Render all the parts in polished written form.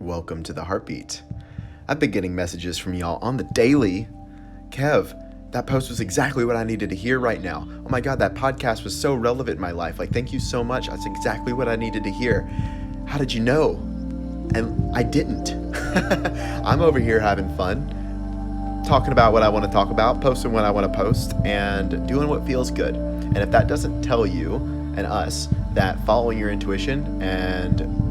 Welcome to the Heartbeat. I've been getting messages from y'all on the daily. Kev, that post was exactly what I needed to hear right now. Oh my God, that podcast was so relevant in my life. Thank you so much. That's exactly what I needed to hear. How did you know? And I didn't. I'm over here having fun, talking about what I want to talk about, posting what I want to post, and doing what feels good. And if that doesn't tell you and us that following your intuition and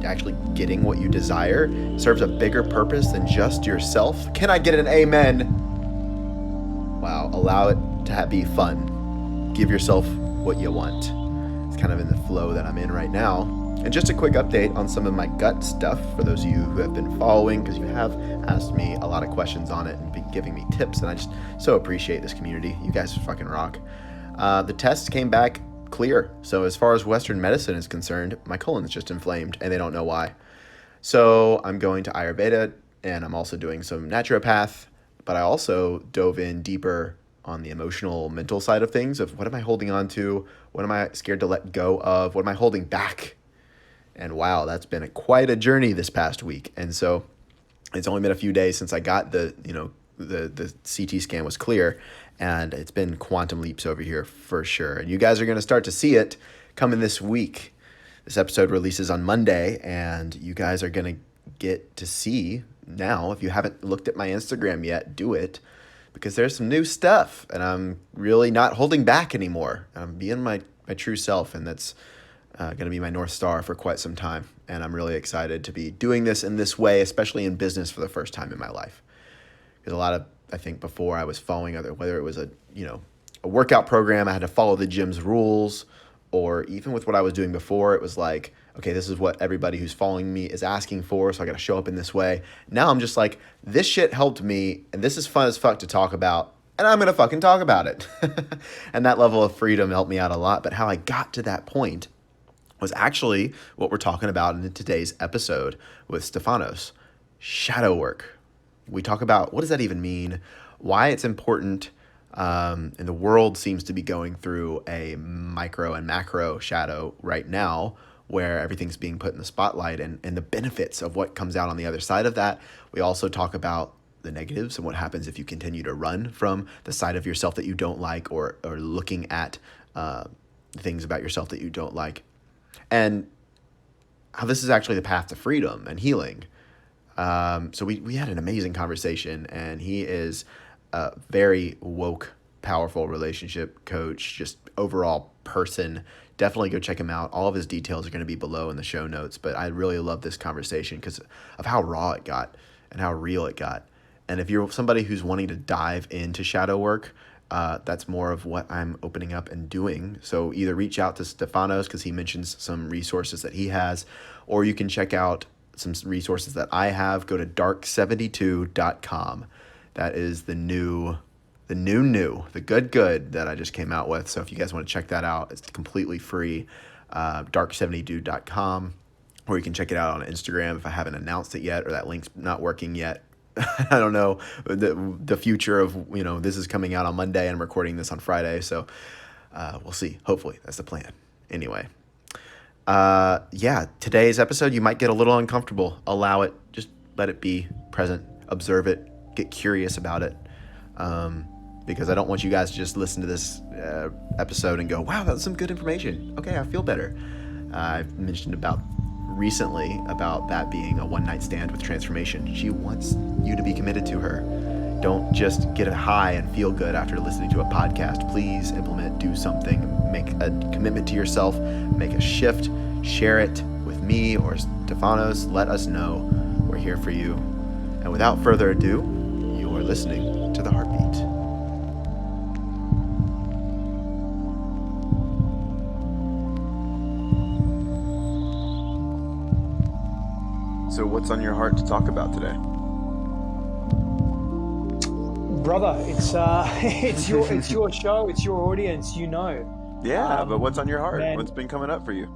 actually getting what you desire serves a bigger purpose than just yourself, can I get an amen? Wow, allow it to be fun. Give yourself what you want. It's kind of in the flow that I'm in right now. And just a quick update on some of my gut stuff for those of you who have been following, because you have asked me a lot of questions on it and been giving me tips, and I just so appreciate this community. You guys fucking rock. The test came back clear. So as far as Western medicine is concerned, my colon's just inflamed and they don't know why. So I'm going to Ayurveda, and I'm also doing some naturopath, but I also dove in deeper on the emotional, mental side of things of what am I holding on to? What am I scared to let go of? What am I holding back? And wow, that's been quite a journey this past week. And so it's only been a few days since I got the CT scan was clear, and it's been quantum leaps over here for sure. And you guys are going to start to see it coming this week. This episode releases on Monday, and you guys are going to get to see now. If you haven't looked at my Instagram yet, do it, because there's some new stuff, and I'm really not holding back anymore. I'm being my true self, and that's going to be my North Star for quite some time. And I'm really excited to be doing this in this way, especially in business for the first time in my life. Because a lot of, I think before I was following whether it was a workout program, I had to follow the gym's rules, or even with what I was doing before, it was like, okay, this is what everybody who's following me is asking for, so I got to show up in this way. Now I'm just like, this shit helped me, and this is fun as fuck to talk about, and I'm going to fucking talk about it. And that level of freedom helped me out a lot. But how I got to that point was actually what we're talking about in today's episode with Stefanos, shadow work. We talk about what does that even mean, why it's important, and the world seems to be going through a micro and macro shadow right now where everything's being put in the spotlight, and the benefits of what comes out on the other side of that. We also talk about the negatives and what happens if you continue to run from the side of yourself that you don't like, or looking at things about yourself that you don't like, and how this is actually the path to freedom and healing. So we had an amazing conversation, and he is a very woke, powerful relationship coach, just overall person. Definitely go check him out. All of his details are going to be below in the show notes, but I really love this conversation because of how raw it got and how real it got. And if you're somebody who's wanting to dive into shadow work, that's more of what I'm opening up and doing. So either reach out to Stefanos because he mentions some resources that he has, or you can check out some resources that I have. Go to dark72.com. That is the good that I just came out with. So if you guys want to check that out, it's completely free. Dark72.com, or you can check it out on Instagram if I haven't announced it yet, or that link's not working yet. I don't know the future of, this is coming out on Monday and I'm recording this on Friday. So we'll see. Hopefully that's the plan. Anyway. Today's episode, you might get a little uncomfortable. Allow it, just let it be present, observe it, get curious about it. Because I don't want you guys to just listen to this episode and go, wow, that's some good information. Okay, I feel better. I've mentioned recently about that being a one-night stand with transformation. She wants you to be committed to her. Don't just get a high and feel good after listening to a podcast. Please implement, do something, make a commitment to yourself, make a shift, share it with me or Stefanos. Let us know. We're here for you. And without further ado, you are listening to The Heartbeat. So what's on your heart to talk about today? Brother, it's your show, it's your audience, Yeah, but what's on your heart? Man, What's been coming up for you?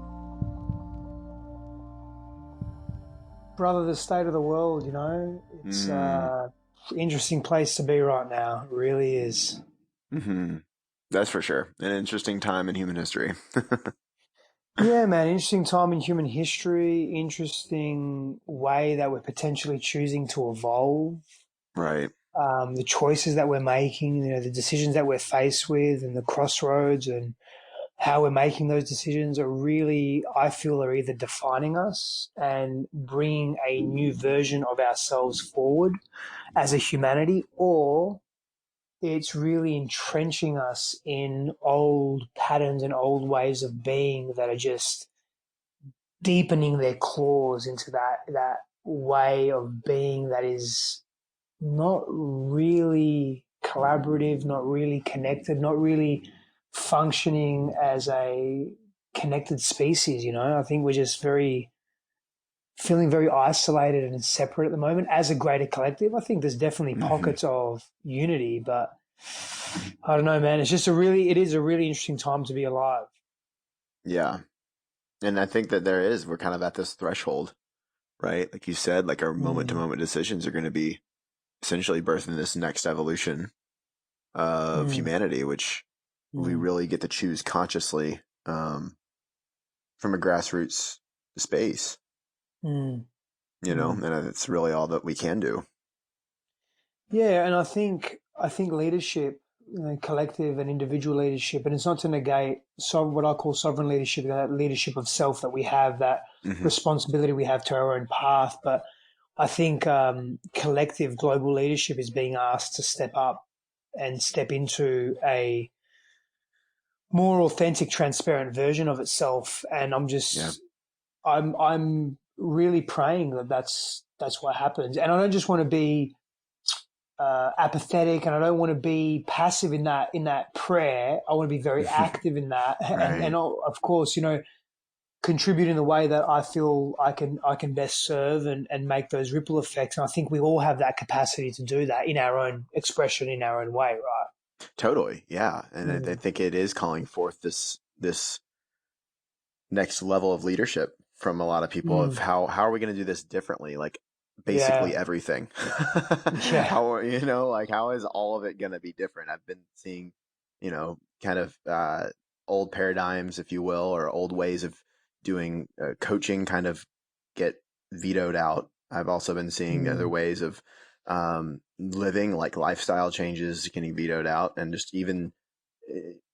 brother, the state of the world, it's interesting place to be right now. It really is. Mm-hmm. That's for sure. An interesting time in human history. Yeah, man, interesting time in human history, interesting way that we're potentially choosing to evolve, Right. the choices that we're making, the decisions that we're faced with, and the crossroads, and how we're making those decisions are really, I feel, are either defining us and bringing a new version of ourselves forward as a humanity, or it's really entrenching us in old patterns and old ways of being that are just deepening their claws into that way of being that is not really collaborative, not really connected, not really functioning as a connected species. I think we're just very feeling very isolated and separate at the moment as a greater collective. I think there's definitely Hmm. pockets of unity, but I don't know, man. It is a really interesting time to be alive. Yeah. And I think that we're kind of at this threshold, right? Like you said, like our moment to Mm, moment decisions are going to be essentially birthing this next evolution of mm, humanity, which we mm, really get to choose consciously from a grassroots space, mm, mm. and it's really all that we can do. Yeah, and I think leadership, collective and individual leadership, and it's not to negate what I call sovereign leadership, that leadership of self that we have, that Hmm. responsibility we have to our own path. But I think collective global leadership is being asked to step up and step into a more authentic, transparent version of itself. And Yeah. I'm really praying that that's what happens. And I don't just want to be apathetic, and I don't want to be passive in that prayer. I want to be very active in that, and Right. of course, contribute in the way that I feel I can best serve and make those ripple effects. And I think we all have that capacity to do that in our own expression, in our own way, right? Totally. Yeah. And I Mm, think it is calling forth this next level of leadership from a lot of people of mm, how are we going to do this differently? Like basically yeah, everything. yeah, Like how is all of it going to be different? I've been seeing, kind of old paradigms, if you will, or old ways of doing coaching kind of get vetoed out. I've also been seeing other mm, ways of living, like lifestyle changes, getting vetoed out, and just even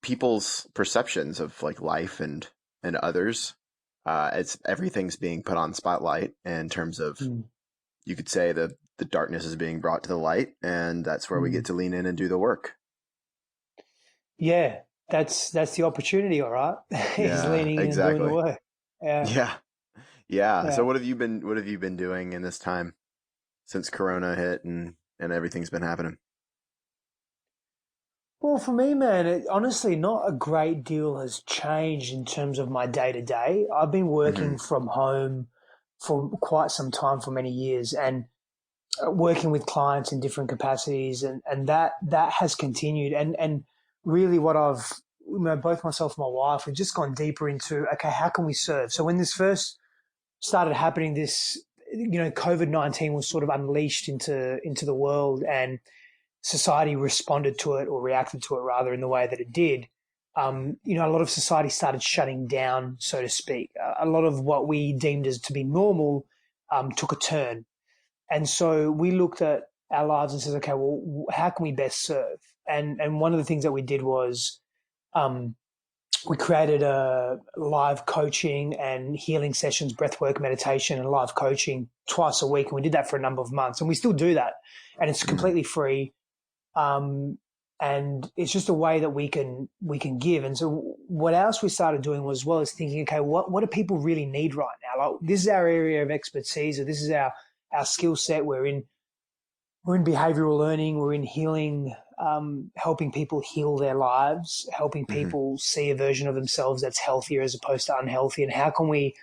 people's perceptions of like life and others. It's everything's being put on spotlight in terms of, mm, you could say, the darkness is being brought to the light, and that's where we get mm. to lean in and do the work. Yeah. That's the opportunity, all right. Is Yeah, leaning in and doing the exactly. work. Yeah, Yeah, yeah. So yeah. what have you been doing in this time since Corona hit and everything's been happening? Well, for me, man, honestly, not a great deal has changed in terms of my day to day. I've been Hmm. working from home for quite some time, for many years, and working with clients in different capacities, and that has continued. And really, what I've both myself and my wife, we've just gone deeper into, okay, how can we serve? So when this first started happening, this COVID-19 was sort of unleashed into the world, and society responded to it, or reacted to it rather, in the way that it did. A lot of society started shutting down, so to speak. A lot of what we deemed as to be normal took a turn. And so we looked at our lives and said, okay, well, how can we best serve? And one of the things that we did was um, we created a live coaching and healing sessions, breathwork, meditation, and live coaching twice a week. And we did that for a number of months, and we still do that. And it's Hmm. completely free, and it's just a way that we can give. And so what else we started doing was, well, is thinking, okay, what do people really need right now? Like, this is our area of expertise, or this is our skill set. We're in behavioral learning, we're in healing, helping people heal their lives, helping Hmm. people see a version of themselves that's healthier as opposed to unhealthy. And how can we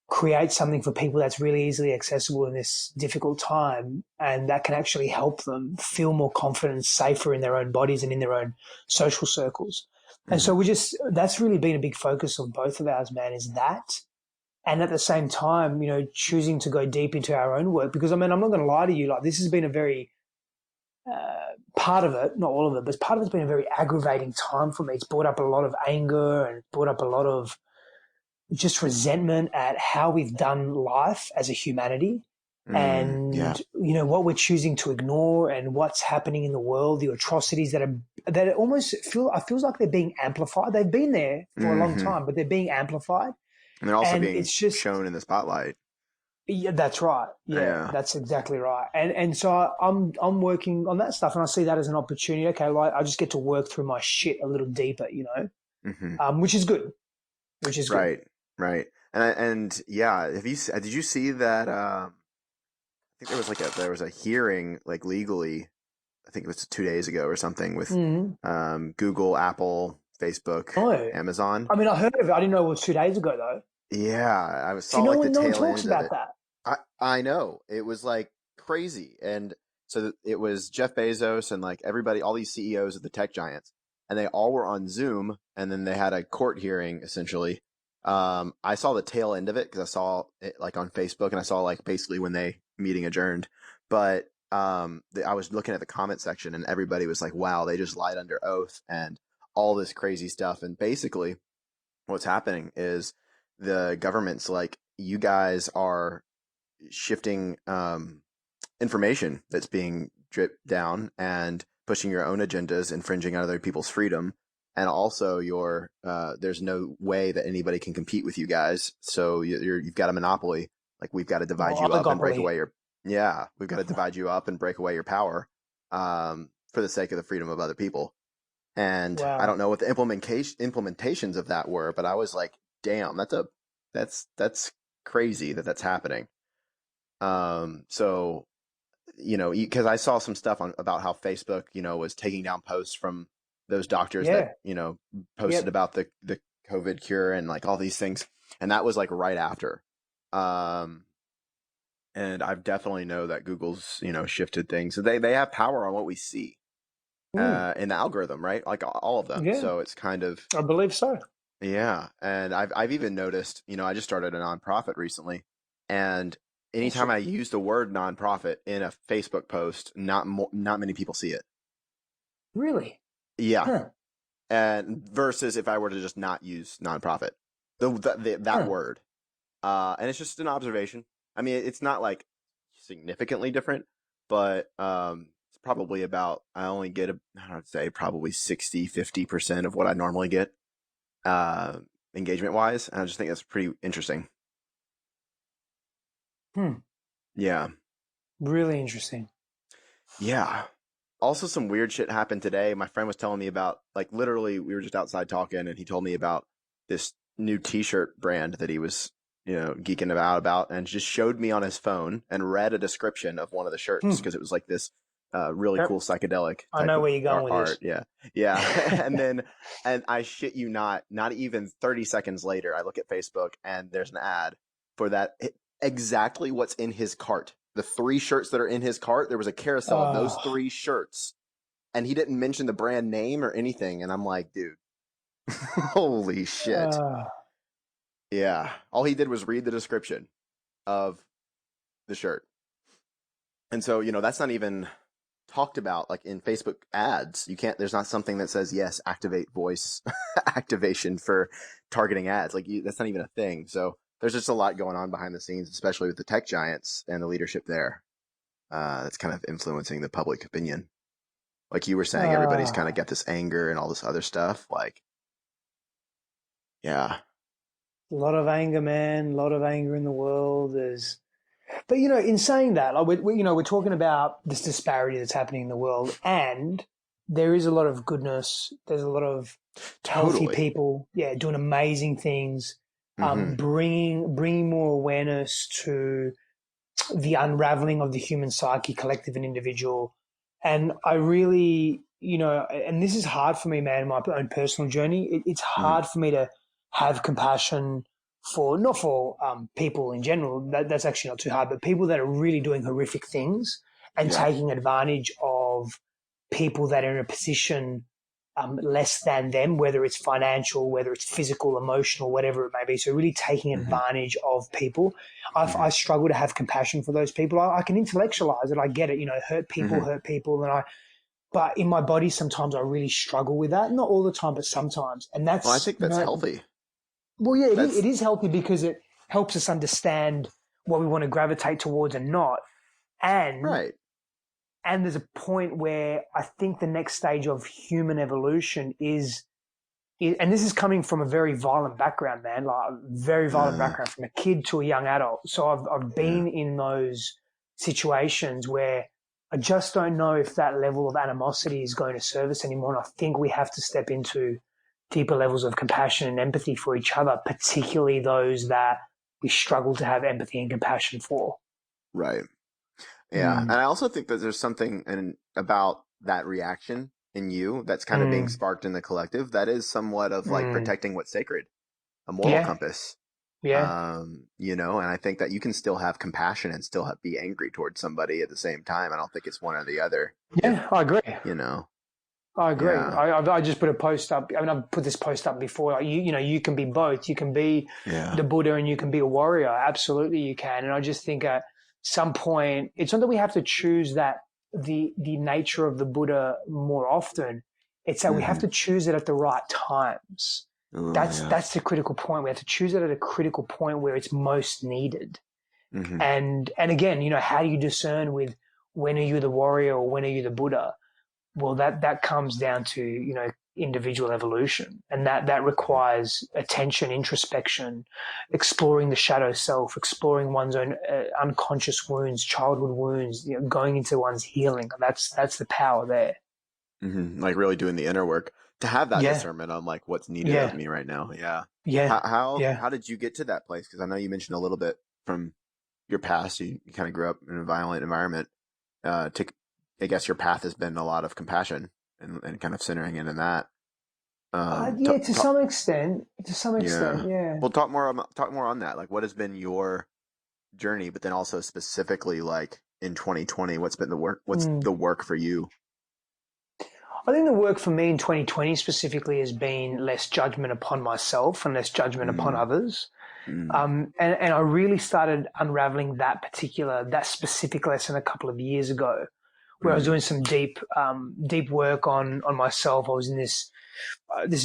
create something for people that's really easily accessible in this difficult time, and that can actually help them feel more confident and safer in their own bodies and in their own social circles. And so Hmm. that's really been a big focus of both of ours, man, is that. And at the same time, choosing to go deep into our own work, because I'm not going to lie to you, like, this has been a very, part of it, not all of it, but part of it's been a very aggravating time for me. It's brought up a lot of anger, and brought up a lot of just resentment at how we've done life as a humanity, Yeah. and what we're choosing to ignore, and what's happening in the world, the atrocities that almost feels like they're being amplified. They've been there for a long Hmm. time, but they're being amplified, And they're also and being it's just. shown in the spotlight. Yeah, that's right. Yeah, Yeah. that's exactly right. And so I'm working on that stuff, and I see that as an opportunity. Okay, well, I just get to work through my shit a little deeper, Hmm. which is good. Which is good. Right. Right. And yeah, did you see that? I think there was a hearing like legally. I think it was 2 days ago or something with Mm. Google, Apple, Facebook, No, Amazon. I mean I heard of it. I didn't know it was 2 days ago though. Yeah, See, saw no like the one, no one tail talks end of about it. that. I know it was like crazy, and so it was Jeff Bezos and like everybody, all these CEOs of the tech giants, and they all were on Zoom, and then they had a court hearing essentially. I saw the tail end of it because I saw it like on Facebook, and I saw like basically when they meeting adjourned, but I was looking at the comment section, and everybody was like, "Wow, they just lied under oath," and all this crazy stuff, and basically what's happening is the government's like, you guys are shifting information that's being dripped down and pushing your own agendas, infringing on other people's freedom, and also your there's no way that anybody can compete with you guys. So you've got a monopoly. Like we've got to divide Or you up and break oligopoly. away your yeah, we've got to divide you up and break away your power for the sake of the freedom of other people. And I Wow. don't know what the implementations of that were, but I was like, damn, that's crazy that that's happening. So because I saw some stuff on about how Facebook, was taking down posts from those doctors that Yeah. posted Yep. about the COVID cure and like all these things, and that was like right after. Um, and I definitely know that Google's shifted things, so they have power on what we see Mm. in the algorithm, right? Like all of them. Yeah, So it's kind of I believe so. yeah, and I've even noticed, I just started a nonprofit recently, and anytime Awesome. I use the word nonprofit in a Facebook post, not many people see it. Really? Yeah, Huh. and versus if I were to just not use nonprofit, that Huh. word, and it's just an observation. I mean, it's not like significantly different, but it's probably about I only get I would say probably 60-50% of what I normally get uh, engagement wise. And I just think that's pretty interesting. Hmm. Yeah. Really interesting. Yeah. Also, some weird shit happened today. My friend was telling me about, like, literally, we were just outside talking, and he told me about this new T-shirt brand that he was, geeking about, and just showed me on his phone and read a description of one of the shirts Hmm. because it was like this really Yep. cool psychedelic I type know of where you're going with art. this. Yeah, yeah. And I shit you not even 30 seconds later, I look at Facebook and there's an ad for that exactly what's in his cart. The three shirts that are in his cart, there was a carousel of those Oh, three shirts, and he didn't mention the brand name or anything. And I'm like, dude, holy shit. uh, Yeah. All he did was read the description of the shirt. And so, that's not even talked about like in Facebook ads. There's not something that says, yes, activate voice activation for targeting ads. Like that's not even a thing. So there's just a lot going on behind the scenes, especially with the tech giants and the leadership there. That's kind of influencing the public opinion. Like you were saying, everybody's kind of uh, got this anger and all this other stuff. Like, yeah. a lot of anger, man. A lot of anger in the world. But in saying that, like we're talking about this disparity that's happening in the world, and there is a lot of goodness. There's a lot of healthy Totally. people, yeah, doing amazing things, Mm-hmm. bringing more awareness to the unraveling of the human psyche, collective and individual. And I really, and this is hard for me, man, in my own personal journey. It's Mm-hmm. hard for me to have compassion for, not for people in general, that's actually not too hard, but people that are really doing horrific things and Yeah. taking advantage of people that are in a position less than them, whether it's financial, whether it's physical, emotional, whatever it may be. So really taking Mm-hmm. advantage of people. Mm-hmm. I struggle to have compassion for those people. I can intellectualize it. I get it. Mm-hmm. Hurt people, but in my body, sometimes I really struggle with that. Not all the time, but sometimes. And Well, I that's, think that's healthy. Well, yeah, it That's is healthy because it helps us understand what we want to gravitate towards and not. And right. there's a point where I think the next stage of human evolution is, and this is coming from a very violent background, man, like a very violent Uh, background from a kid to a young adult. So I've yeah. been in those situations where I just don't know if that level of animosity is going to serve us anymore. And I think we have to step into deeper levels of compassion and empathy for each other, particularly those that we struggle to have empathy and compassion for. Right. Yeah. And Mm, I also think that there's something about that reaction in you that's kind of being mm, sparked in the collective that is somewhat of like mm. protecting what's sacred, a moral Yeah, compass. yeah, And I think that you can still have compassion and still be angry towards somebody at the same time. I don't think it's one or the other. If, yeah, I agree. you know, I agree. yeah, I just put a post up. I mean, I've put this post up before. Like you can be both. You can be yeah, the Buddha and you can be a warrior. Absolutely, you can. And I just think at some point, it's not that we have to choose that the nature of the Buddha more often. It's that we have hmm, to choose it at the right times. oh, That's yeah, that's the critical point. We have to choose it at a critical point where it's most needed. hmm, And again, how do you discern with when are you the warrior or when are you the Buddha? Well, that comes down to individual evolution, and that requires attention, introspection, exploring the shadow self, exploring one's own unconscious wounds, childhood wounds, going into one's healing. That's the power there. like really doing the inner work to have that Yeah, discernment on like what's needed of yeah, me right now. Yeah. yeah, yeah. How did you get to that place? Because I know you mentioned a little bit from your past. You kind of grew up in a violent environment. To I guess your path has been a lot of compassion and kind of centering in that. Yeah, to some extent, Yeah. yeah. Well, talk more on that. Like, what has been your journey, but then also specifically like in 2020, what's been the work? What's Mm. the work for you? I think the work for me in 2020 specifically has been less judgment upon myself and less judgment upon Mm, others. mm, And I really started unraveling that specific lesson a couple of years ago, where I was mm, doing some deep work on myself. I was in this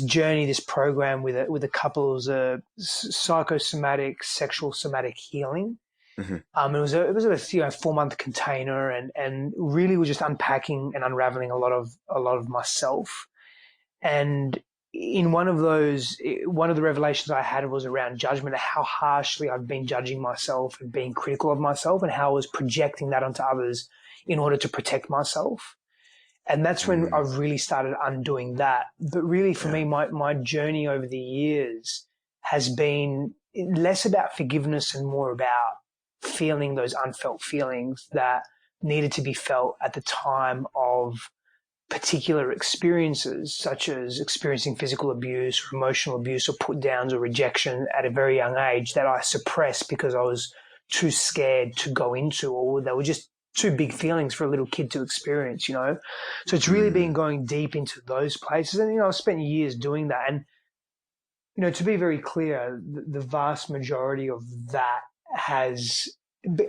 journey, this program with a couple. It was a psychosomatic, sexual somatic healing. mm, It was a 4-month container, and really was just unpacking and unraveling a lot of myself. And in one of the revelations I had was around judgment, how harshly I've been judging myself and being critical of myself, and how I was projecting that onto others in order to protect myself. And that's when mm, I've really started undoing that. But really, for yeah. me, my journey over the years has been less about forgiveness and more about feeling those unfelt feelings that needed to be felt at the time of particular experiences, such as experiencing physical abuse or emotional abuse or put downs or rejection at a very young age, that I suppressed because I was too scared to go into, or they were just too big feelings for a little kid to experience. So it's really been Mm, going deep into those places. And, I've spent years doing that. And, to be very clear, the vast majority of that has,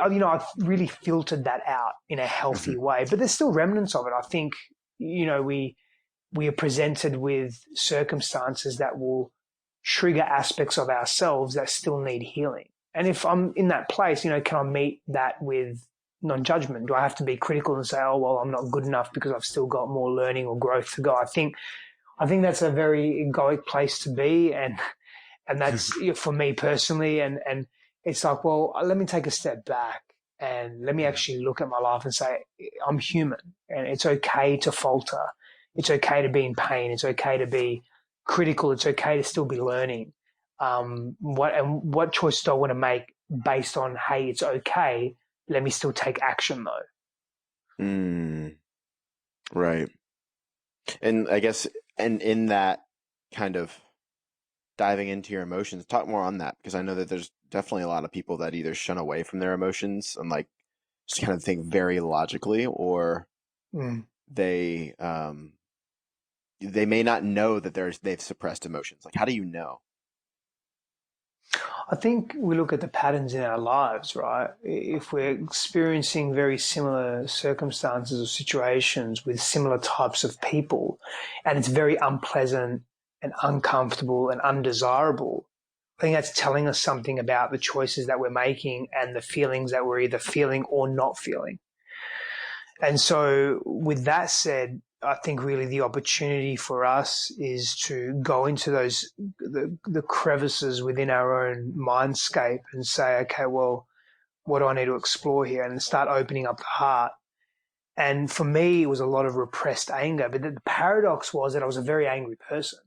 I've really filtered that out in a healthy mm, way, but there's still remnants of it. I think, we are presented with circumstances that will trigger aspects of ourselves that still need healing. And if I'm in that place, can I meet that with non-judgment? Do I have to be critical and say, oh, well, I'm not good enough because I've still got more learning or growth to go? I think that's a very egoic place to be. And that's for me personally. And it's like, well, let me take a step back and let me mm, actually look at my life and say, I'm human and it's okay to falter. It's okay to be in pain. It's okay to be critical. It's okay to still be learning. What choice do I want to make based on, hey, it's okay. Let me still take action though. mm, right. And I guess, and in that kind of diving into your emotions, talk more on that because I know that there's definitely a lot of people that either shun away from their emotions and like just kind of think very logically, or Mm. they they may not know that they've suppressed emotions. Like, how do you know? I think we look at the patterns in our lives, right? If we're experiencing very similar circumstances or situations with similar types of people, and it's very unpleasant and uncomfortable and undesirable, I think that's telling us something about the choices that we're making and the feelings that we're either feeling or not feeling. And so with that said, I think really the opportunity for us is to go into the crevices within our own mindscape and say, okay, well, what do I need to explore here? And start opening up the heart. And for me, it was a lot of repressed anger. But the paradox was that I was a very angry person,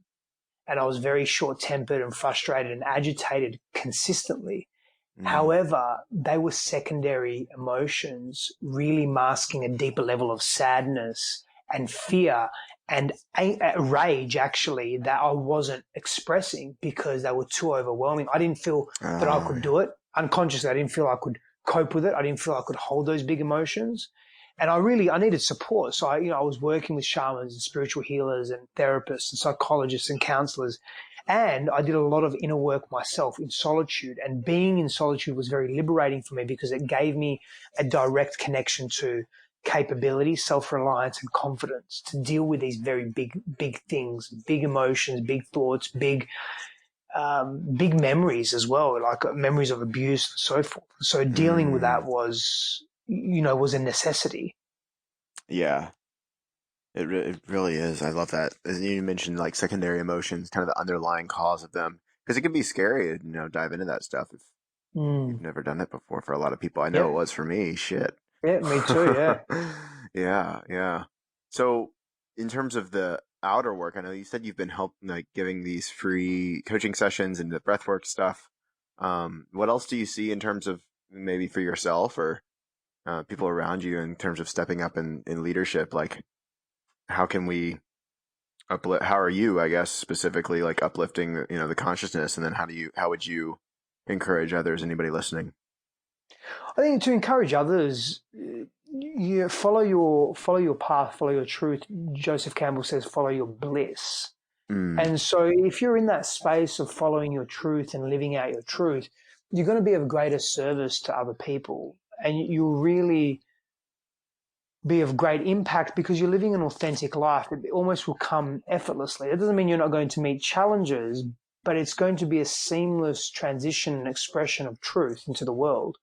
and I was very short-tempered and frustrated and agitated consistently. However, they were secondary emotions, really masking a deeper level of sadness and fear and rage, actually, that I wasn't expressing because they were too overwhelming. I didn't feel that I could do it. Unconsciously, I didn't feel I could cope with it. I didn't feel I could hold those big emotions. And I needed support. So I was working with shamans and spiritual healers and therapists and psychologists and counselors. And I did a lot of inner work myself in solitude. And being in solitude was very liberating for me because it gave me a direct connection to capability, self-reliance, and confidence to deal with these very big things, big emotions, big thoughts, big memories as well, like memories of abuse and so forth. So dealing with that was a necessity. Yeah. It really is. I love that. As you mentioned, like secondary emotions, kind of the underlying cause of them, because it can be scary to dive into that stuff if you've never done it before. For a lot of people, I know it Yep. was for me. Shit. Yeah, me too. Yeah. Yeah. So, in terms of the outer work, I know you said you've been giving these free coaching sessions and the breathwork stuff. What else do you see in terms of maybe for yourself or people around you in terms of stepping up in leadership? Like, how can we how are you, I guess, specifically like uplifting the consciousness, and then how would you encourage others, anybody listening? I think to encourage others, you follow your path, follow your truth. Joseph Campbell says, follow your bliss. And so if you're in that space of following your truth and living out your truth, you're going to be of greater service to other people, and you'll really be of great impact because you're living an authentic life. It almost will come effortlessly. It doesn't mean you're not going to meet challenges, but it's going to be a seamless transition and expression of truth into the world.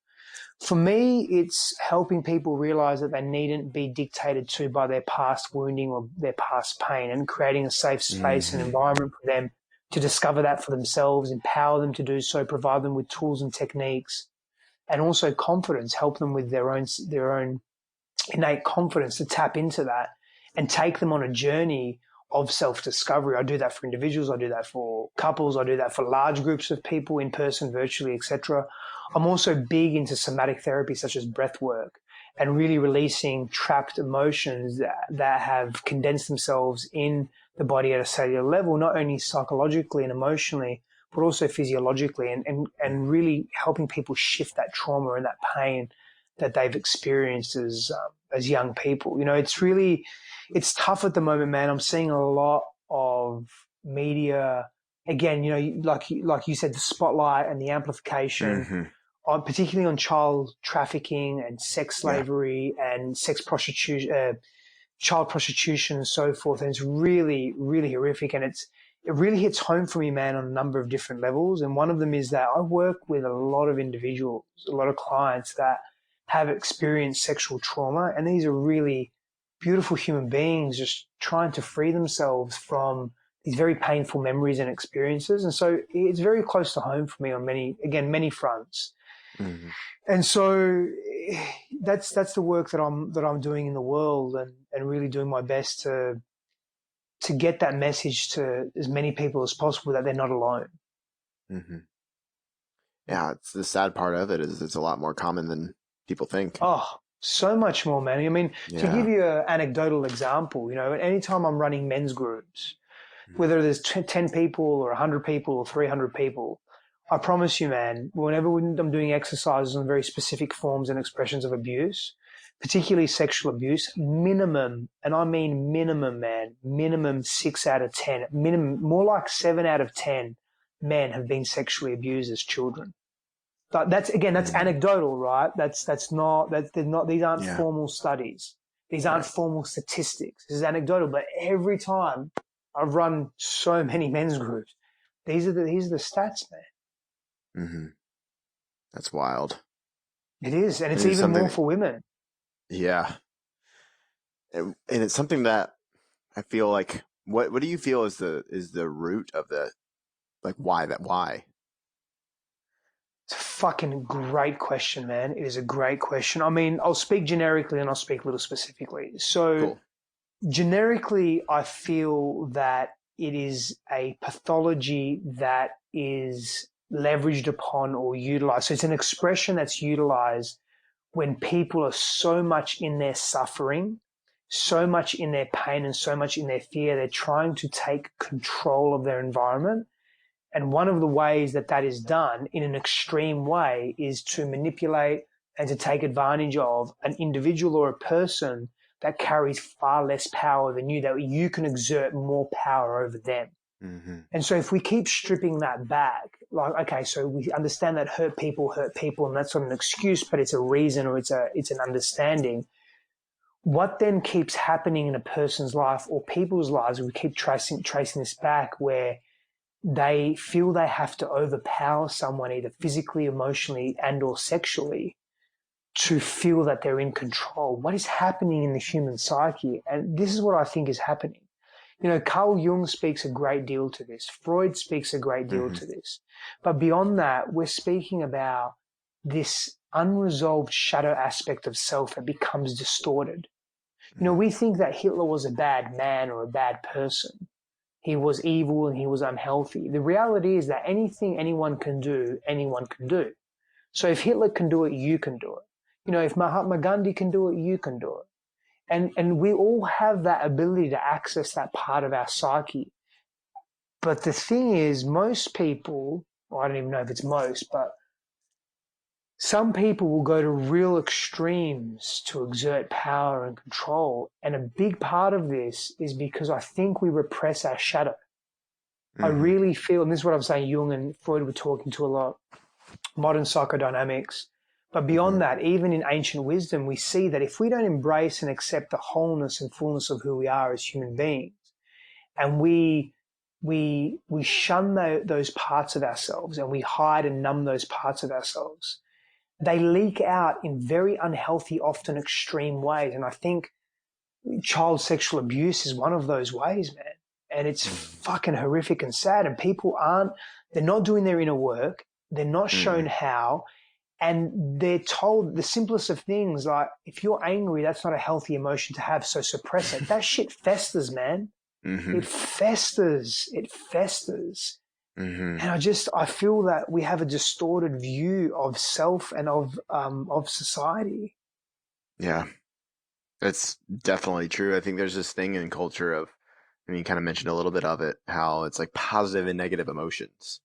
For me, it's helping people realize that they needn't be dictated to by their past wounding or their past pain, and creating a safe space and environment for them to discover that for themselves, empower them to do so, provide them with tools and techniques, and also confidence, help them with their own innate confidence to tap into that and take them on a journey of self-discovery. I do that for individuals. I do that for couples. I do that for large groups of people, in person, virtually, etc. I'm also big into somatic therapy such as breath work and really releasing trapped emotions that have condensed themselves in the body at a cellular level, not only psychologically and emotionally, but also physiologically, and really helping people shift that trauma and that pain that they've experienced as young people. It's tough at the moment, man. I'm seeing a lot of media, again, like you said, the spotlight and the amplification, particularly on child trafficking and sex slavery and child prostitution and so forth. And it's really, really horrific. And it really hits home for me, man, on a number of different levels. And one of them is that I work with a lot of individuals, a lot of clients that have experienced sexual trauma. And these are really beautiful human beings just trying to free themselves from these very painful memories and experiences. And so it's very close to home for me on many fronts. And so that's the work that I'm doing in the world, and really doing my best to get that message to as many people as possible that they're not alone. Yeah, it's the sad part of it is it's a lot more common than people think. Oh, so much more, man. I mean, to give you an anecdotal example, anytime I'm running men's groups, whether there's 10 people or 100 people or 300 people, I promise you, man, whenever I'm doing exercises on very specific forms and expressions of abuse, particularly sexual abuse, minimum, and I mean minimum, man, minimum 6 out of 10, minimum, more like 7 out of 10 men have been sexually abused as children. But that's anecdotal, right? These aren't formal studies. These aren't formal statistics. This is anecdotal. But every time I've run so many men's groups, these are the stats, man. Mm-hmm. That's wild. It is, and And it's it's even something more that, for women. yeah. And it's something that I feel like, what do you feel is the root of the, like, why? It's a fucking great question, man. It is a great question. I mean, I'll speak generically and I'll speak a little specifically. So, Cool. generically, I feel that it is a pathology that is leveraged upon or utilized. So, it's an expression that's utilized when people are so much in their suffering, so much in their pain, and so much in their fear, they're trying to take control of their environment. And one of the ways that that is done in an extreme way is to manipulate and to take advantage of an individual or a person that carries far less power than you, that you can exert more power over them. Mm-hmm. And so if we keep stripping that back, like, okay, so we understand that hurt people, and that's not an excuse, but it's a reason, or it's an understanding. What then keeps happening in a person's life or people's lives, we keep tracing this back, where they feel they have to overpower someone either physically, emotionally, and or sexually to feel that they're in control. What is happening in the human psyche? And this is what I think is happening. You know, Carl Jung speaks a great deal to this. Freud speaks a great deal Mm-hmm. to this. But beyond that, we're speaking about this unresolved shadow aspect of self that becomes distorted. You know, we think that Hitler was a bad man or a bad person. He was evil and he was unhealthy. The reality is that anything anyone can do, anyone can do. So if Hitler can do it, you can do it. You know, if Mahatma Gandhi can do it, you can do it. And we all have that ability to access that part of our psyche. But the thing is, most people, well, I don't even know if it's most, but some people will go to real extremes to exert power and control. And a big part of this is because I think we repress our shadow. I Mm-hmm. really feel, and this is what I'm saying, Jung and Freud were talking to a lot, modern psychodynamics. But Mm-hmm. beyond that, even in ancient wisdom, we see that if we don't embrace and accept the wholeness and fullness of who we are as human beings, and we shun those parts of ourselves, and we hide and numb those parts of ourselves, they leak out in very unhealthy, often extreme ways. And I think child sexual abuse is one of those ways, man. And it's fucking horrific and sad. And people they're not doing their inner work. They're not Mm-hmm. shown how. And they're told the simplest of things, like, if you're angry, that's not a healthy emotion to have, so suppress it. That shit festers, man. Mm-hmm. It festers. It festers. Mm-hmm. And I feel that we have a distorted view of self and of society. Yeah, that's definitely true. I think there's this thing in culture of, I mean, you kind of mentioned a little bit of it, how it's like positive and negative emotions.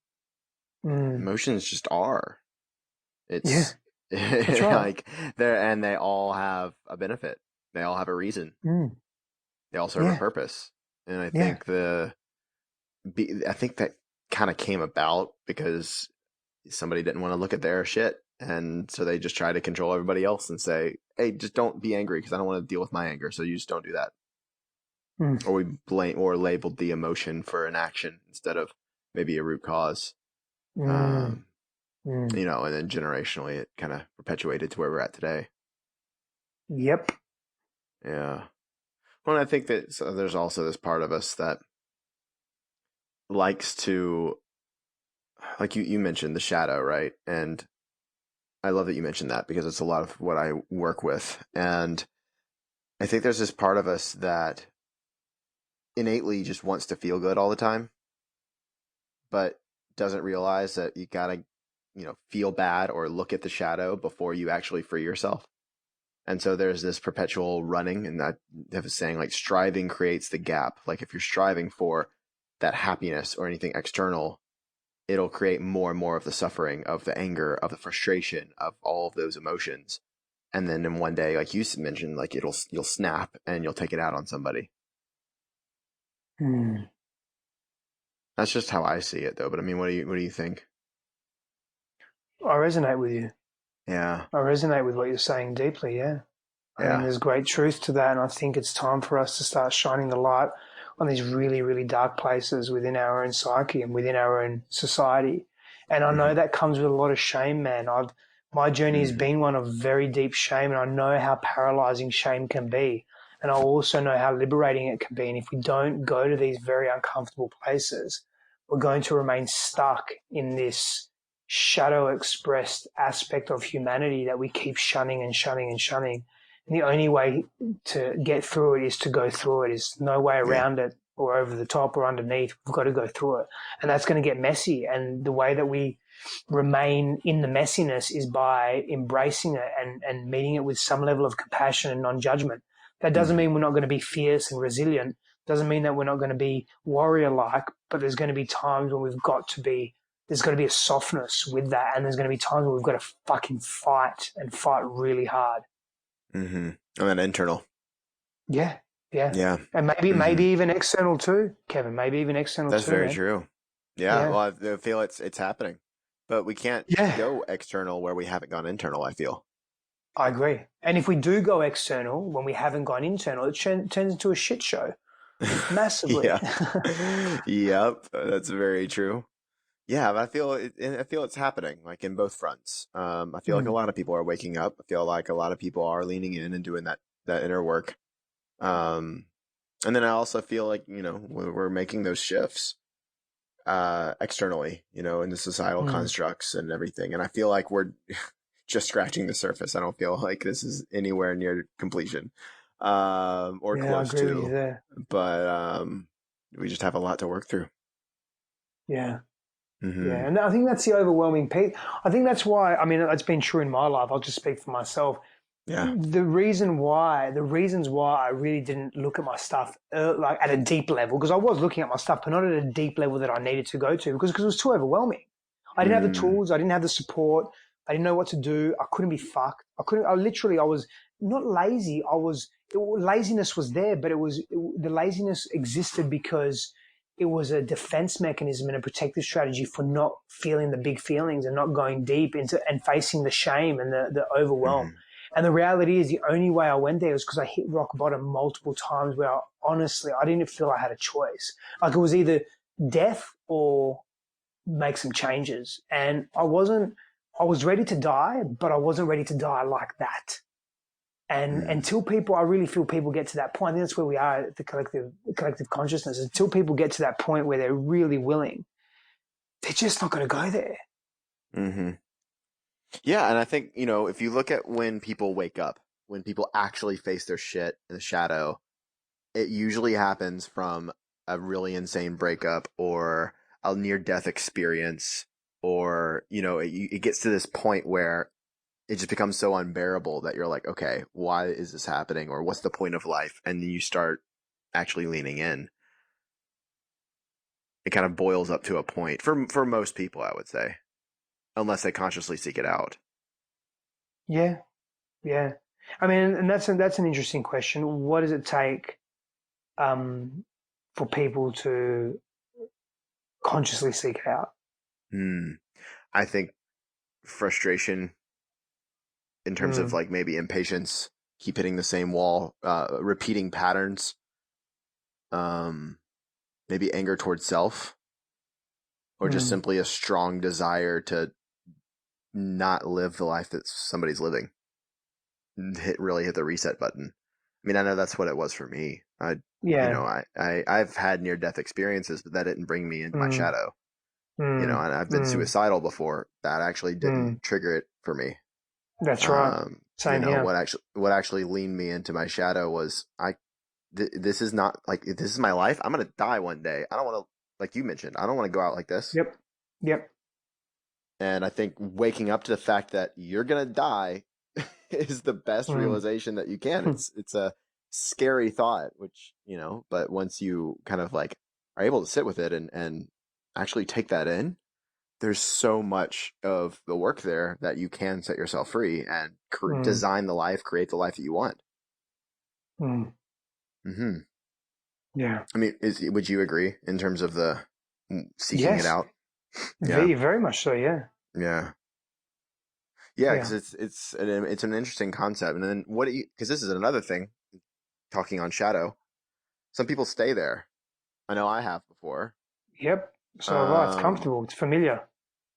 Mm. Emotions just are. Yeah, It's that's right. like they all have a benefit. They all have a reason. Mm. They all serve a Yeah, purpose. And yeah. I think that kind of came about because somebody didn't want to look at their shit, and so they just try to control everybody else and say, "Hey, just don't be angry because I don't want to deal with my anger. So you just don't do that." Mm. Or we blame or labeled the emotion for an action instead of maybe a root cause. Mm. Um, Mm. and then generationally, it kind of perpetuated to where we're at today. Yep. Yeah. Well, and I think that there's also this part of us that likes to, like you mentioned, the shadow, right? And I love that you mentioned that because it's a lot of what I work with. And I think there's this part of us that innately just wants to feel good all the time, but doesn't realize that you gotta, feel bad or look at the shadow before you actually free yourself. And so there's this perpetual running, and that have a saying like striving creates the gap. Like if you're striving for that happiness or anything external, it'll create more and more of the suffering, of the anger, of the frustration, of all of those emotions. And then in one day, like you mentioned, like you'll snap and you'll take it out on somebody. Mm. That's just how I see it, though. But I mean, what do you think? I resonate with you. Yeah, I resonate with what you're saying deeply, yeah. I mean, yeah, there's great truth to that, and I think it's time for us to start shining the light on these really, really dark places within our own psyche and within our own society. And I know Hmm. that comes with a lot of shame, man. My journey has Hmm. been one of very deep shame, and I know how paralyzing shame can be. And I also know how liberating it can be. And if we don't go to these very uncomfortable places, we're going to remain stuck in this shadow expressed aspect of humanity that we keep shunning and shunning and shunning. And the only way to get through it is to go through it. There's no way Yeah. around it or over the top or underneath. We've got to go through it. And that's going to get messy. And the way that we remain in the messiness is by embracing it and meeting it with some level of compassion and non-judgment. That doesn't Hmm. mean we're not going to be fierce and resilient. Doesn't mean that we're not going to be warrior-like, but there's going to be times when there's got to be a softness with that. And there's going to be times when we've got to fucking fight and fight really hard. Hmm. And then internal. Yeah. Yeah. Yeah. And maybe Hmm. even external too, Kevin. Maybe even external That's too, very man. true. Yeah. Yeah. Well, I feel it's happening, but we can't Yeah. go external where we haven't gone internal, I feel. I agree. And if we do go external when we haven't gone internal, it turns into a shit show massively. Yeah. Yep. That's very true. Yeah, but I feel it's happening like in both fronts. I feel like a Mm, lot of people are waking up. I feel like a lot of people are leaning in and doing that inner work. Um, and then I also feel like, we're making those shifts externally, in the societal mm. constructs and everything. And I feel like we're just scratching the surface. I don't feel like this is anywhere near completion, or Yeah, I close agree with you to. there. But we just have a lot to work through. Yeah. Hmm. Yeah. And I think that's the overwhelming piece. I think that's why, I mean, it's been true in my life. I'll just speak for myself. Yeah. The reasons why I really didn't look at my stuff like at a deep level, because I was looking at my stuff, but not at a deep level that I needed to go to because it was too overwhelming. I didn't have the Mm. tools. I didn't have the support. I didn't know what to do. I couldn't be fucked. I was not lazy. Laziness was there, but the laziness existed because it was a defense mechanism and a protective strategy for not feeling the big feelings and not going deep into and facing the shame and the overwhelm. Hmm. And the reality is the only way I went there was because I hit rock bottom multiple times where honestly, I didn't feel I had a choice. Like it was either death or make some changes. And I was ready to die, but I wasn't ready to die like that. And Mm. until I really feel people get to that point, I think that's where we are at the collective consciousness. Until people get to that point where they're really willing, they're just not going to go there. Hmm. Yeah, and I think, if you look at when people wake up, when people actually face their shit in the shadow, it usually happens from a really insane breakup or a near death experience, or, it gets to this point where it just becomes so unbearable that you're like, okay, why is this happening? Or what's the point of life? And then you start actually leaning in. It kind of boils up to a point for most people, I would say, unless they consciously seek it out. Yeah, yeah. I mean, and that's an interesting question. What does it take um, for people to consciously seek it out? Hmm. I think frustration in terms of Mm, like maybe impatience, keep hitting the same wall, repeating patterns, um, maybe anger towards self, or just mm, simply a strong desire to not live the life that somebody's living. Really hit the reset button. I mean, I know that's what it was for me. yeah. I've had near death experiences, but that didn't bring me into my Mm, shadow. mm, And I've been mm, suicidal before. That actually didn't mm. trigger it for me. That's right. Same here. What actually leaned me into my shadow was this is not like, if this is my life. I'm gonna die one day. I don't want to, like you mentioned, I don't want to go out like this. Yep. Yep. And I think waking up to the fact that you're gonna die is the best Mm, realization that you can. It's a scary thought, which, but once you kind of like are able to sit with it and actually take that in, there's so much of the work there that you can set yourself free and mm, create the life that you want. mm. Hmm. Yeah. I mean, would you agree in terms of the seeking it Yes. out? Yeah, Very much so. Yeah. yeah, yeah. Because Yeah. it's an interesting concept. And then what do you? Because this is another thing. Talking on shadow, some people stay there. I know I have before. Yep. So have I. It's Um, comfortable. It's familiar.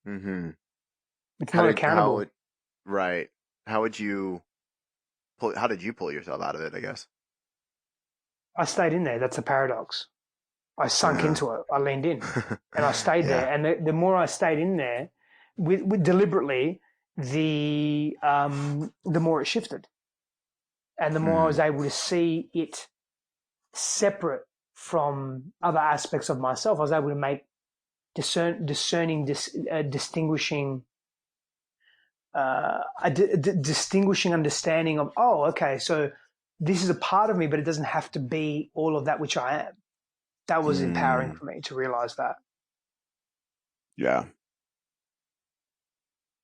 Mm-hmm. It's How not did how accountable. would right? How would you pull? How did you pull yourself out of it? I guess. I stayed in there. That's a paradox. I sunk Uh, into it. I leaned in and I stayed yeah. there. And the more I stayed in there with deliberately, the more it shifted and the more I was Mm. able to see it separate from other aspects of myself. I was able to make distinguishing distinguishing understanding of, oh, okay, so this is a part of me, but it doesn't have to be all of that which I am. That was empowering Mm. for me to realize that. Yeah.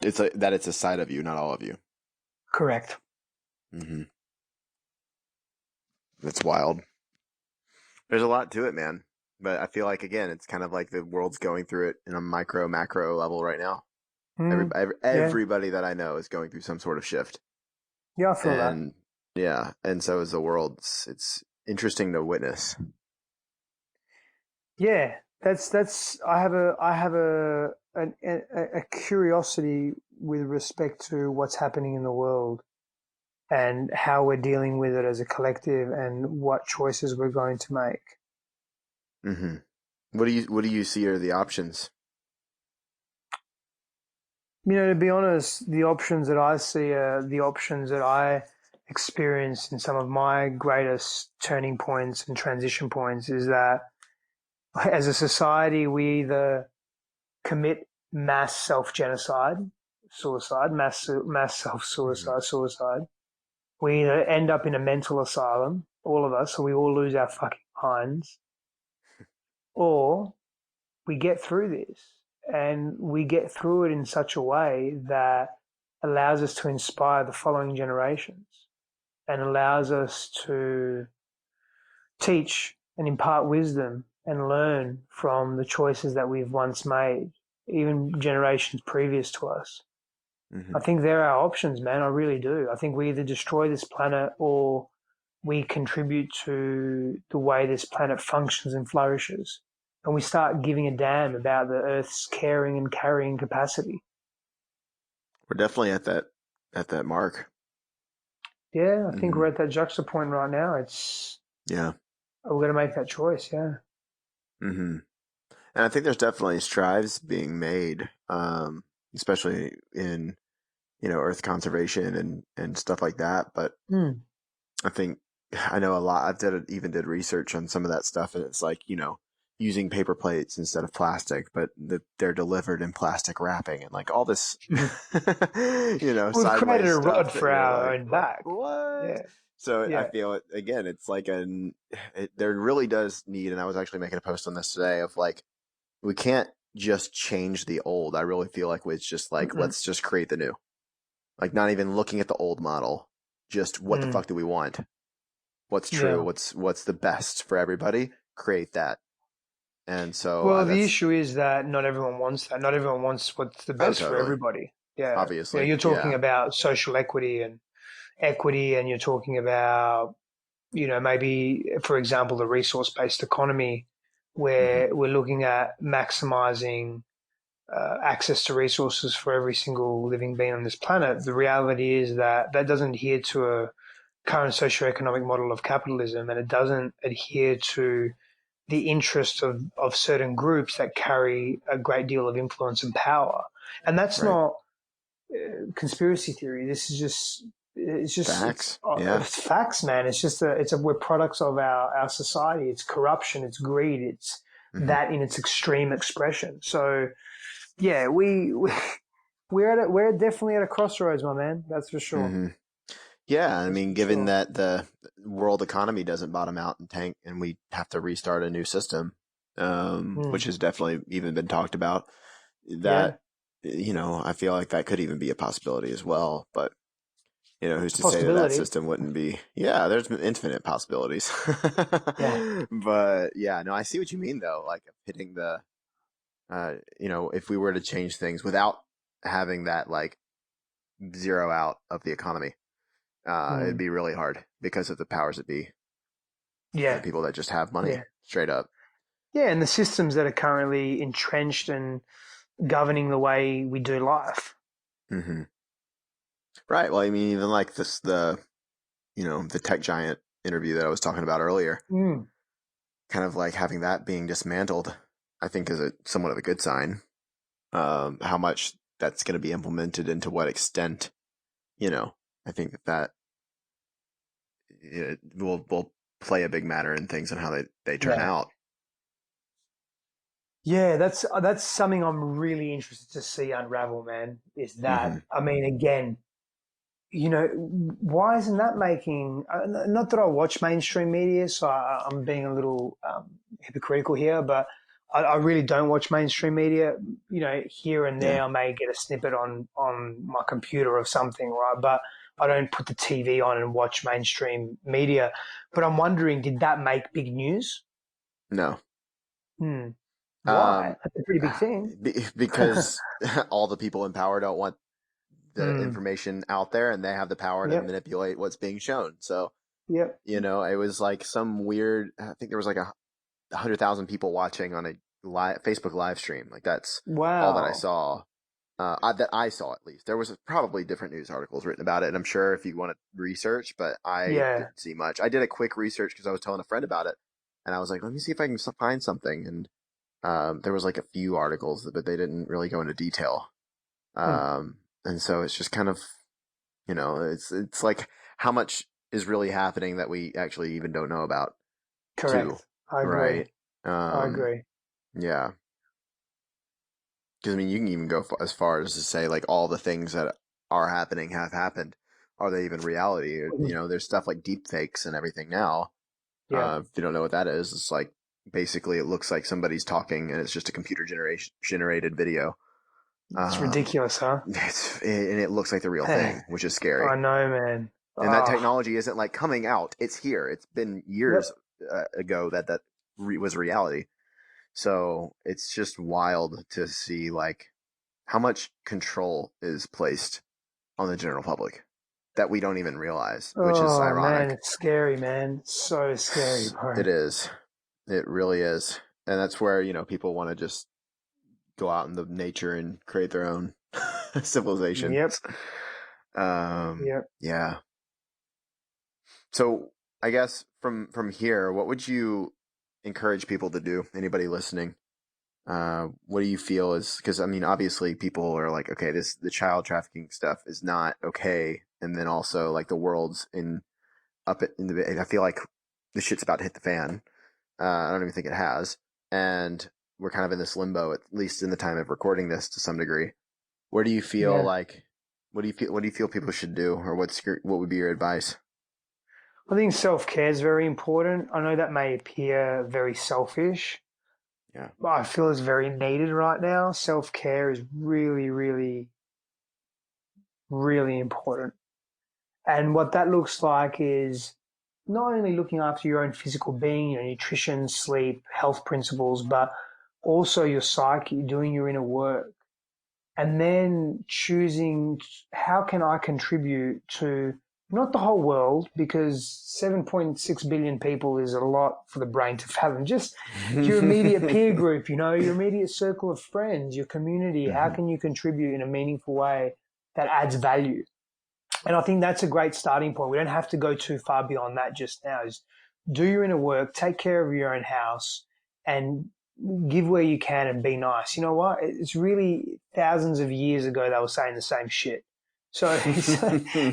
It's a side of you, not all of you. Correct. Mm-hmm. That's wild. There's a lot to it, man. But I feel like again, it's kind of like the world's going through it in a micro macro level right now. Mm, yeah. Everybody that I know is going through some sort of shift, Yeah, I feel that. and yeah, and so is the world. It's interesting to witness. Yeah. That's I have a curiosity with respect to what's happening in the world and how we're dealing with it as a collective and what choices we're going to make. Mm-hmm. What do you see are the options? To be honest, the options that I see are the options that I experienced in some of my greatest turning points and transition points is that as a society, we either commit mass self-genocide, suicide, mass Mm-hmm. self-suicide, suicide. We either end up in a mental asylum, all of us, so we all lose our fucking minds, or we get through this and we get through it in such a way that allows us to inspire the following generations and allows us to teach and impart wisdom and learn from the choices that we've once made, even generations previous to us. Mm-hmm. I think there are options, man. I really do. I think we either destroy this planet or we contribute to the way this planet functions and flourishes. And we start giving a damn about the Earth's caring and carrying capacity. We're definitely at that mark. Yeah, I think Mm-hmm. we're at that juxta point right now. It's Yeah. we're going to make that choice. Yeah. Mm-hmm. And I think there's definitely strides being made, especially in earth conservation and stuff like that. But Mm. I think I know a lot. Even did research on some of that stuff, and it's like using paper plates instead of plastic, but they're delivered in plastic wrapping and like all this, We've created sideways a stuff rod that for you're our like, own what? back. What? Yeah. So I Yeah. feel it again. It's like there really does need, and I was actually making a post on this today of like we can't just change the old. I really feel like it's just like Mm-mm. let's just create the new. Like not even looking at the old model. Just what the Mm. fuck do we want? What's true? Yeah. What's the best for everybody? Create that. And so Well, the that's issue is that not everyone wants that. Not everyone wants what's the oh best for totally everybody. Yeah. obviously You're talking yeah. about social equity, and you're talking about, maybe, for example, the resource-based economy, Mm-hmm. where we're looking at maximizing access to resources for every single living being on this planet. The reality is that that doesn't adhere to a current socioeconomic model of capitalism, and it doesn't adhere to the interests of certain groups that carry a great deal of influence and power. And that's Right. not conspiracy theory. This is Facts. Yeah. it's facts, man. We're products of our society. It's corruption. It's greed. It's Mm-hmm. that in its extreme expression. So yeah, we're definitely at a crossroads, my man. That's for sure. Mm-hmm. Yeah, I That's mean, for given sure. that the world economy doesn't bottom out and tank, and we have to restart a new system, which Mm. has definitely even been talked about, Yeah, that I feel like that could even be a possibility as well. But who's it's a to say that possibility. system wouldn't be? Yeah, there's infinite possibilities. Yeah. But yeah, no, I see what you mean though. Like hitting if we were to change things without having that like zero out of the economy, it'd Mm. be really hard because of the powers that be and the Yeah. people that just have money Yeah. straight up. Yeah, and the systems that are currently entrenched and governing the way we do life. Hmm. Right. Well, I mean, even like the tech giant interview that I was talking about earlier, Mm, kind of like having that being dismantled, I think is a somewhat of a good sign. How much that's going to be implemented and to what extent, you know, I think that it will play a big matter in things and how they turn yeah. out. Yeah, that's something I'm really interested to see unravel, man. Is that, Hmm. I mean, again, why isn't that making? Not that I watch mainstream media, so I'm being a little hypocritical here, but I really don't watch mainstream media. Here and Yeah. there, I may get a snippet on my computer of something, right? But I don't put the TV on and watch mainstream media. But I'm wondering, did that make big news? No. Hmm. Why? Um, That's a pretty big thing. because all the people in power don't want the Hmm. information out there, and they have the power to Yep. manipulate what's being shown. So, Yep. it was like some weird. I think there was like 100,000 people watching on a Facebook live stream. Like that's all that I Wow. saw. That I saw at least. There was probably different news articles written about it, and I'm sure if you want to research, but I Yeah. didn't see much. I did a quick research because I was telling a friend about it, and I was like, let me see if I can find something. And there was like a few articles, but they didn't really go into detail. Hmm. And so it's just kind of, it's like how much is really happening that we actually even don't know about too, Correct. I right? agree. I Um, agree. yeah, because I mean, you can even go as far as to say like all the things that are happening have happened. Are they even reality? Mhm. There's stuff like deep fakes and everything now. Yeah. If you don't know what that is, it's like basically it looks like somebody's talking and it's just a computer generation generated video. It's Um, ridiculous, huh? and it looks like the real thing, which is scary. I know, man. And that Oh, technology isn't like coming out; it's here. It's been years yep. ago that was reality. So it's just wild to see like how much control is placed on the general public that we don't even realize, which is Oh, man, ironic. it's scary, man. So scary, bro. It is. It really is. And that's where, people want to just go out in the nature and create their own civilizations. Yep. Yep. Yeah. So I guess from here, what would you encourage people to do? Anybody listening? What do you feel is because I mean, obviously, people are like, okay, the child trafficking stuff is not okay, and then also like the world's in the. I feel like the shit's about to hit the fan. I don't even think it has, and we're kind of in this limbo, at least in the time of recording this, to some degree. Where do you feel Yeah. like? What do you feel? What do you feel people should do, or what would be your advice? I think self-care is very important. I know that may appear very selfish, Yeah. but I feel it's very needed right now. Self-care is really, really, really important. And what that looks like is not only looking after your own physical being, nutrition, sleep, health principles, but also your psyche, doing your inner work, and then choosing how can I contribute to not the whole world, because 7.6 billion people is a lot for the brain to fathom. Just your immediate peer group, your immediate circle of friends, your community. How Hmm. can you contribute in a meaningful way that adds value? And I think that's a great starting point. We don't have to go too far beyond that just now. Is do your inner work, take care of your own house, and give where you can and be nice. You know what? It's really thousands of years ago they were saying the same shit. So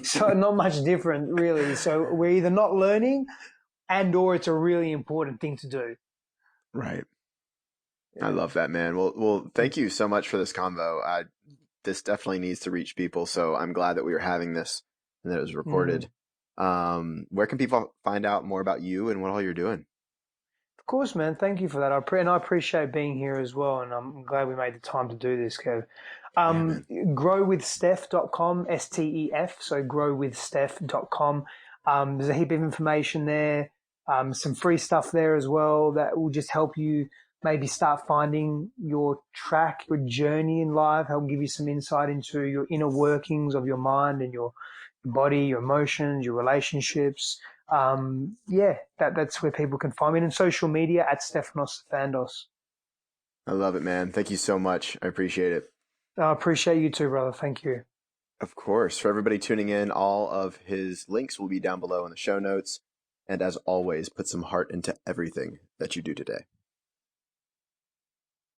so not much different really. So we're either not learning and or it's a really important thing to do. Right. I Yeah. love that, man. Well, thank you so much for this convo. This definitely needs to reach people, so I'm glad that we were having this and that it was Mm. recorded. Where can people find out more about you and what all you're doing? Of course, man. Thank you for that. And I appreciate being here as well. And I'm glad we made the time to do this, Kev. Yeah, man. Growwithsteph.com, STEF. So growwithsteph.com. There's a heap of information there, some free stuff there as well that will just help you maybe start finding your track, your journey in life, help give you some insight into your inner workings of your mind and your body, your emotions, your relationships. Yeah, that's where people can find me. And social media at Stefanos Fandos. I love it, man. Thank you so much. I appreciate it. I appreciate you too, brother. Thank you. Of course. For everybody tuning in, all of his links will be down below in the show notes. And as always, put some heart into everything that you do today.